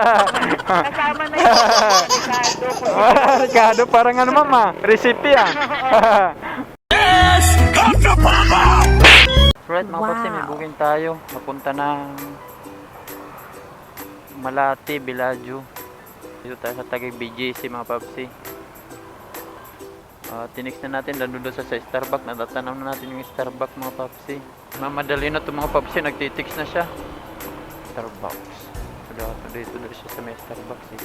Kasama na yung Ricardo. Ricardo, parang ano mama, recipe ah. Right, mga papsi, may booking tayo. Mapunta ng Malate, Bellagio. Dito tayo sa Taguig BGC, mga papsi. Tinix na natin, nandun sa Starbucks. Natatanaw na natin yung Starbucks, mga papsi. Mamadali na ito, mga papsi. Nagtitix na siya. Starbucks. Dito siya sa may Starbucks eh.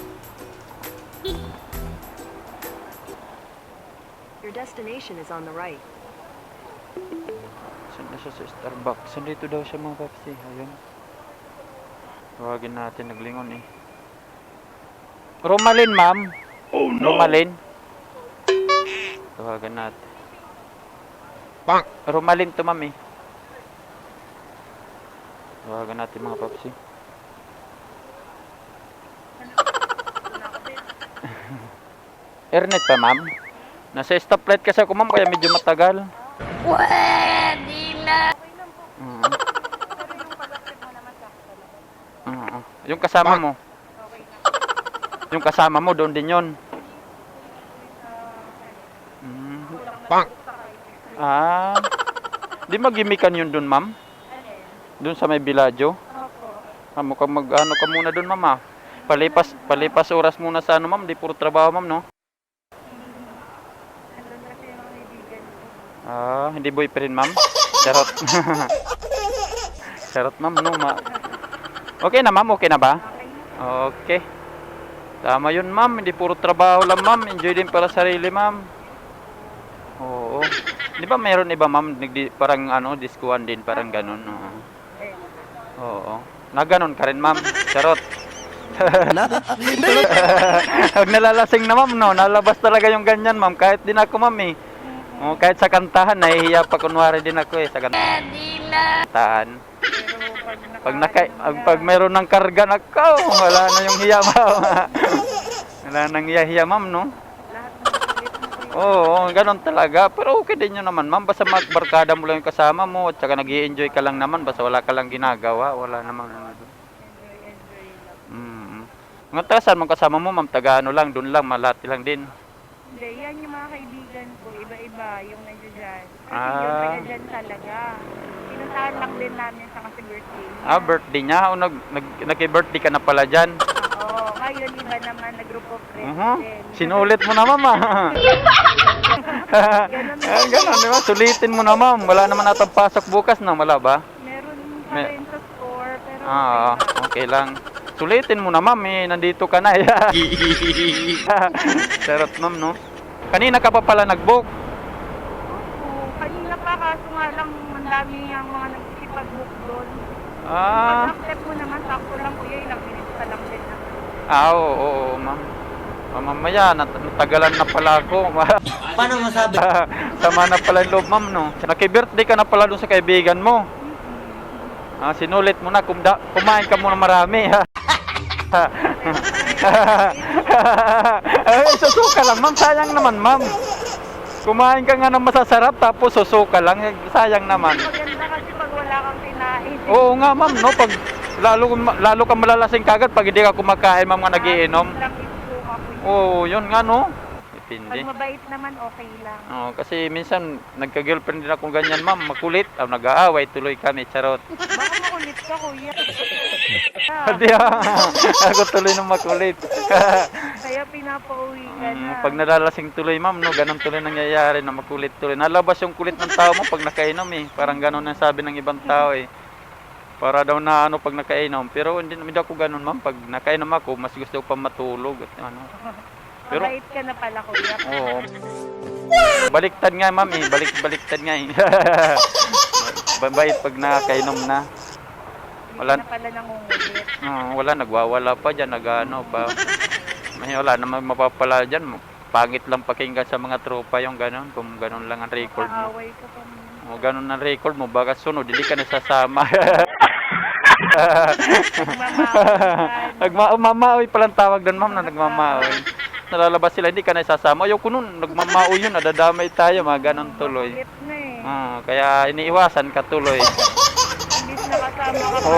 Your destination is on the right. Saan na siya sa Starbucks? Saan dito daw siya, mga papsi? Ayun. Tawagin natin, naglingon eh. Romalyn, ma'am. Oh no. Romalyn. Tawagan natin. Bang! Romalyn to, ma'am eh. Tawagan natin, mga papsi. Ernet pa, ma'am? Nasa stoplight kasi ako, ma'am, kaya medyo matagal. Pwede na. Yung kasama mo. Yung kasama mo, doon din yun. Bang! Di magimikan yun doon, ma'am? Doon sa may Bellagio? Mukhang mag-ano ka muna doon, ma'am ah. Palipas oras muna sa ano, ma'am. Di puro trabaho, ma'am, no? Hindi boyfriend, ma'am? Charot. Charot, ma'am, no? Okay na, ma'am? Okay na ba? Okay. Tama yun, ma'am. Hindi puro trabaho lang, ma'am. Enjoy din para sarili, ma'am. Oo. Di ba mayroon iba, ma'am? Parang ano, diskuan din. Parang ganun. Oo. Naganon ka rin, ma'am. Charot. Huwag nalalasing na, ma'am, no? Nalabas talaga yung ganyan, ma'am. Kahit din ako, ma'am, eh. Kahit sa kantahan, nahihiya pa kunwari din ako, eh. Sa kantahan. Pag mayroon ng karga na ko, wala na yung hiya, ma'am. Wala nang hiya, ma'am, no? Oo, ganun talaga. Pero okay din yun naman, ma'am. Basta magbarkada mo lang yung kasama mo at saka nag-i-enjoy ka lang naman. Basta wala ka lang ginagawa. Wala naman ano doon. Mga taga saan mong kasama mo, ma'am? Taga ano lang, doon lang, Malate lang din. Hindi, yan yung mga kaibigan ko. Iba-iba yung nandiyo dyan. Kasi yung taga dyan talaga. Pinuntahan lang din namin sa kasi birthday niya. Birthday niya? O nag-birthday ka na pala dyan? Oo, ngayon iba naman na group of friends din. Sinulit mo na, ma'am, ah. Ganun, di ba? Sulitin mo na, ma'am. Wala naman natang pasok bukas na, wala ba? Meron pa rin sa store, pero okay lang. Sulitin mo na, ma'am, eh. Nandito ka na, eh. Charot, ma'am, no? Kanina ka pa pala nag-book? Oo, kanina pa, kaso nga lang ang dami ang mga nagsipag-book doon. Pag-accept mo naman, sakto lang kuya, ilang minutes pa lang din. Oo, ma'am. Mamaya, natagalan na pala ako. Paano masabi? Sama na pala yung loob, ma'am, no? Naki-birthday ka na pala doon sa kaibigan mo. Sinulit mo na, kumain ka muna marami. Susuka lang, ma'am. Sayang naman, ma'am. Kumain ka nga ng masasarap, tapos susuka lang. Sayang naman. Maganda kasi pag wala kang kinain. Oo nga, ma'am, no? Pag lalo kang malalasing kagad pag hindi ka kumakain, ma'am, nga nagiinom. Oo, yun nga, no? Depende. Pag mabait naman, okay lang. Kasi minsan, nagka-girlfriend din akong ganyan, ma'am. Makulit. Nag-aaway, tuloy kami. Charot. Baka makulit ka, kuya. Hindi ako tuloy ng makulit. Kaya pinapauwi ka na. Pag nalalasing tuloy, ma'am, no? Ganon tuloy nangyayari na makulit tuloy. Nalabas yung kulit ng tao mo pag nakainom, eh. Parang ganon ang sabi ng ibang tao, eh. Para daw na ano pag nakainom. Pero hindi ako ganun, ma'am. Pag nakainom ako, mas gusto ko pa matulog at ano. Pero mabait ka na pala, kuya. Oo. Baliktad nga, ma'am, eh. Baliktad nga, eh. Mabait pag nakainom na. Wala na pala nangungulit. Wala, nagwawala pa dyan, nag-ano pa. Wala naman mapapala dyan. Pangit lang pakinggan sa mga tropa yung ganon. Kung ganon lang ang record mo. Paaway ka pa mo. Ganon ang record mo, baka sunod, hindi ka nasasama. Nagmamaoy palang tawag doon, ma'am, na nagmamaoy. Nalalabas sila, hindi ka nasasama. Ayoko nun, nagmamaoy yun, nadadamay tayo, mga ganon tuloy. Kaya iniiwasan ka tuloy. Imbis na kasama ka pa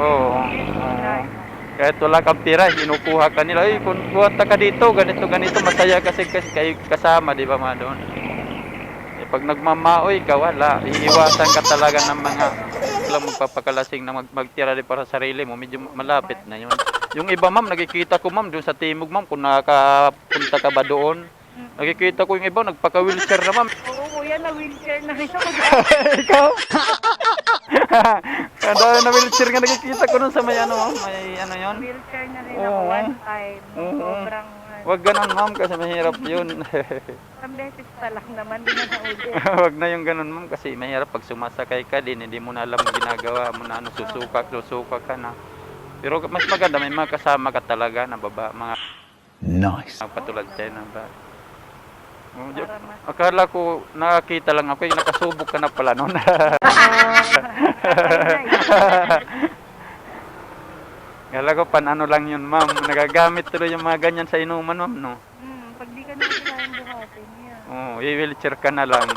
Oo. Kahit wala kang pira, kinukuha ka nila. Ay, kuha ka dito, ganito, ganito. Masaya kasi kayo kasama, di ba mga doon? Eh, pag nagmamaoy ka, wala. Iiwasan ka talaga ng mga lang magpapakalasing na magtira din para sa sarili mo. Medyo malapit na yun. Yung iba, ma'am, nakikita ko, ma'am, doon sa Timog, ma'am, kung nakakapunta ka ba doon. Nakikita ko yung iba, nagpaka-wheelchair na, ma'am. Oo, kuya, na-wheelchair na rin ako. Ikaw? Kada na wheelchair nga nakikita ko nun sa may ano, may ano yun. Wheelchair na rin ako Oo. one time. Oo. Sobrang, Wag ganun, ma'am, kasi mahirap yun. isang beses pa lang naman, di na naulit. Wag na yung ganun, ma'am, kasi mahirap pag sumasakay ka din, hindi mo na alam ang ginagawa mo na ano, susuka ka na. Pero mas maganda, may mga kasama ka talaga na baba, mga Nice. patulad tayo na ba. Para mas Akala ko nakakita lang ako, nakasubok ka na pala noon. Akala ko pan ano lang yun, ma'am. Nagagamit tuloy yung mga ganyan sa inuman, ma'am, no? pag di ka na kailangan buhatin, yan. Oo, i-wheelchair ka na lang.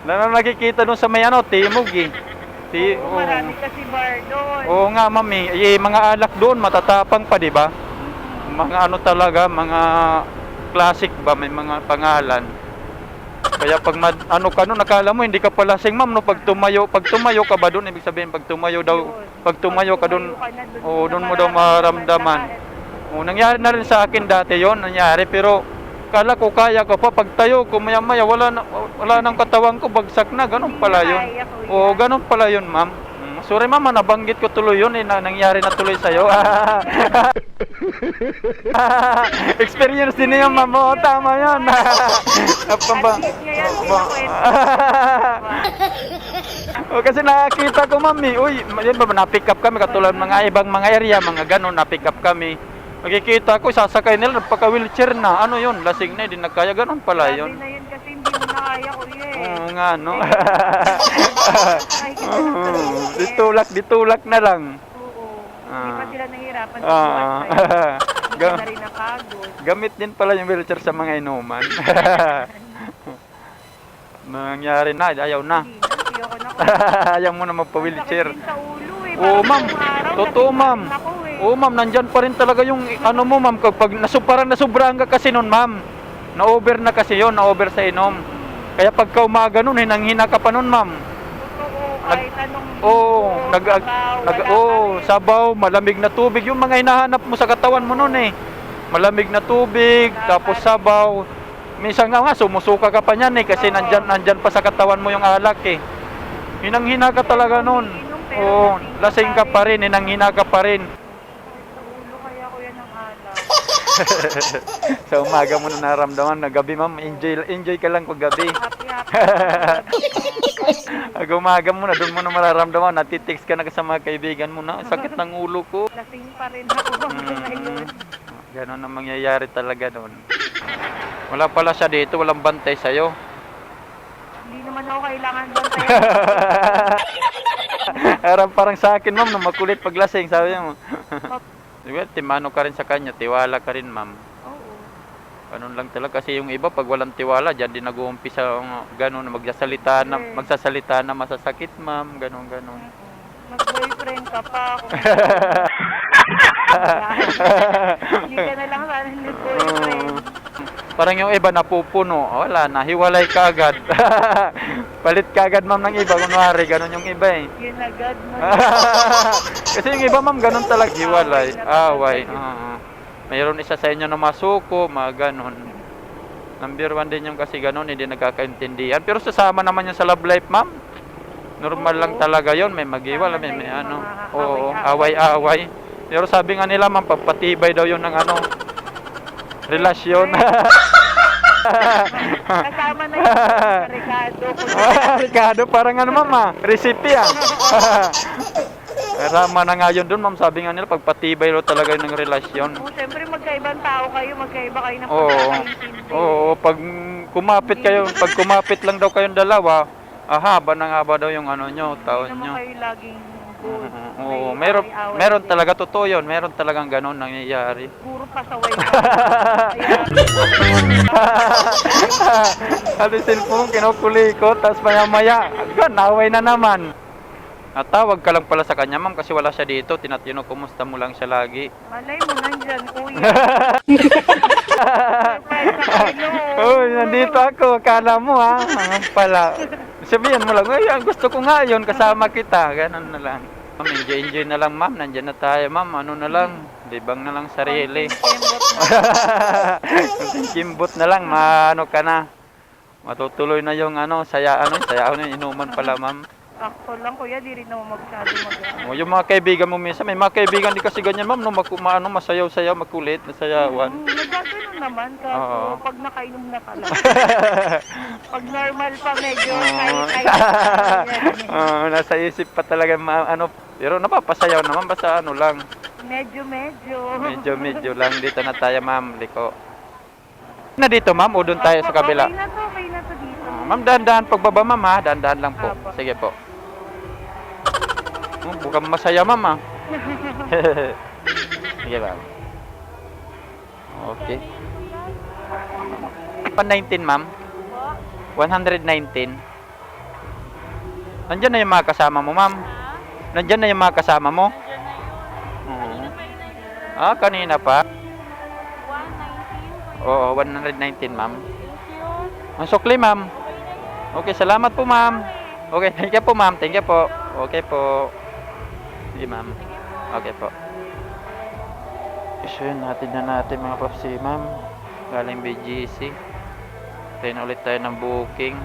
Nakikita doon sa may ano, Timog eh. Oo, marami kasi bar doon. Oo nga, ma'am eh. Mga alak doon, matatapang pa, di ba? Mga ano talaga, mga classic ba, may mga pangalan. Kaya pag ano ka no, nakala mo hindi ka pala lasing, ma'am, no, pag tumayo ka ba doon, ibig sabihin pag tumayo ka doon, oo, doon mo daw maramdaman. Oo, nangyari na rin sa akin dati 'yon, nangyari, pero kala ko kaya ko pa, pag tayo ko maya-maya wala nang katawan ko, bagsak na, ganun pala 'yon. Oo, ganun pala 'yon, ma'am. Sorry, ma'am, nabanggit ko tuloy 'yon, nangyari na tuloy sa iyo. Experience din niya, ma'am. Oo, tama 'yon. O kasi nakakita ko, ma'am, uy, yun ba, na-pick up kami katulad mga ibang mga area, mga ganun, na-pick up kami. Nakikita ko, sasakay nila, nagpaka-wheelchair na. Ano yun? Lasing na, hindi nagkaya. Ganun pala yun. Sabi na yun kasi hindi mo na kaya, kuya eh. Oo nga, no? Nakikita lang sa video. Ditulak na lang. Oo. Hindi pa sila nahihirapan sa Ah. buhat sa'yo. Hindi ka na rin nakagod. Gamit din pala yung wheelchair sa mga inuman. Nangyari na, ayaw na. Hindi na, ayoko na. Ayaw mo na magpa-wheelchair. Sakit din sa ulo eh. Oo, Parang ma'am. buong araw, Totoo, lasing ma'am. pa rin ako eh. Oo, ma'am, nandyan pa rin talaga yung ano mo, ma'am, kapag nasubrahan ka kasi nun, ma'am. Na-over na kasi yon, na-over sa inom. Kaya pagka umaga nun, hinang-hina ka pa nun, ma'am. Totoo, kahit anong sabaw, malamig na tubig, yung mga hinahanap mo sa katawan mo nun eh. Malamig na tubig, tapos sabaw. Minsan nga sumusuka ka pa niyan eh, kasi nandyan pa sa katawan mo yung alak eh. Hinang-hina ka talaga nun. Oo, lasing ka pa rin, hinang-hina ka pa rin. Sa ulo kaya ko yan ng alak. Sa umaga mo na naramdaman, na gabi, ma'am, enjoy ka lang pag gabi. Pag umaga mo na, doon mo na mararamdaman, natitext ka na sa mga kaibigan mo na, sakit ng ulo ko. Lasing pa rin ako ngayon. Ganon ang mangyayari talaga doon. Wala pala siya dito, walang bantay sa'yo. Hindi naman ako kailangan doon sa'yo. Parang sa akin, ma'am, na makulit paglasing, sabi mo. Diba, timano ka rin sa kanya, tiwala ka rin, ma'am. Oo. Ganun lang talaga, kasi yung iba, pag walang tiwala, dyan din nag-uumpisa, ganun, magsasalita na masasakit, ma'am, ganun. Mag-boyfriend ka pa. Hindi ka na lang sana nag-boyfriend. Parang yung iba napupuno, wala na, hiwalay ka agad. Palit ka agad, ma'am, ng iba, kunwari, ganun yung iba eh. Yun agad mo. Kasi yung iba, ma'am, ganun talaga, hiwalay, away. Mayroon isa sa inyo na masuko, mga ganun. Number 1 din yung kasi ganun, hindi nagkakaintindihan. Pero sasama naman yung sa love life, ma'am. Normal lang talaga yon, may mag-iwala, may ano. Oo, away-away. Pero sabi nga nila, ma'am, papatibay daw yun ng ano, relasyon. Kasama na yung Ricardo. Ricardo, parang ano, ma'am, recipe ah. Rama na nga yun doon, ma'am, sabi nga nila, pagpatibay daw talaga yun ng relasyon. Oo, siyempre magkaibang tao kayo, magkaiba kayo ng Oo, pagkakaintindi. oo, pag kumapit lang daw kayong dalawa, haba na nga ba daw yung ano nyo, taon Hindi nyo. naman kayo laging good. Oo, May away-away meron din. talaga, totoo yun, meron talagang ganun nangyayari. Puro pasaway ka. Alisin po, kinukulikot, tapos maya-maya, naway na naman. At tawag ka lang pala sa kanya, ma'am, kasi wala siya dito. Tinatino, kumusta mo lang siya lagi. Malay mo nandyan, kuya. Pwede Oh, nandito ako. Akala mo, ha? Pala. Sabihan mo lang, ay, ang gusto ko nga yun, kasama kita. Ganun na lang. Ma'am, enjoy na lang, ma'am. Nandyan na tayo, ma'am. Ano na lang, libang na lang sarili. Kimbot na lang, maano ka na. Matutuloy na yung saya inuman pala, ma'am. Sakto lang, kuya. Di rin naman masyado mag- O, yung mga kaibigan mo minsan, may mga kaibigan di kasi ganyan, ma'am, no, masayaw-sayaw, makulit, nasayawan. Nagkakaroon naman, kaso Oo. pag nakainom na pala. Pag normal pa, medyo Oo. kahit Nasa isip pa talaga, pero napapasayaw naman, basta lang, Medyo. medyo lang, dito na tayo, ma'am, liko. Na dito, ma'am, o doon tayo sa kabila? Okay na to dito. Ma'am, dahan-dahan, pagbaba, ma'am, ha, dahan-dahan lang po. Apo. Sige po. Bukang masaya, ma'am, ha. Sige, ma'am. Okay. 119, ma'am. 119. Nandiyan na yung mga kasama mo, ma'am. Nandiyan na yung mga kasama mo. Oo. Kanina pa. 119. Oo, 119, ma'am. Ang sukli, ma'am. Okay, salamat po, ma'am. Okay, thank you po, ma'am. Thank you po. Okay po. Sige, ma'am. Okay po. So, yun, natin mga paps si ma'am. Galing BGC. Tayo na ulit tayo ng booking.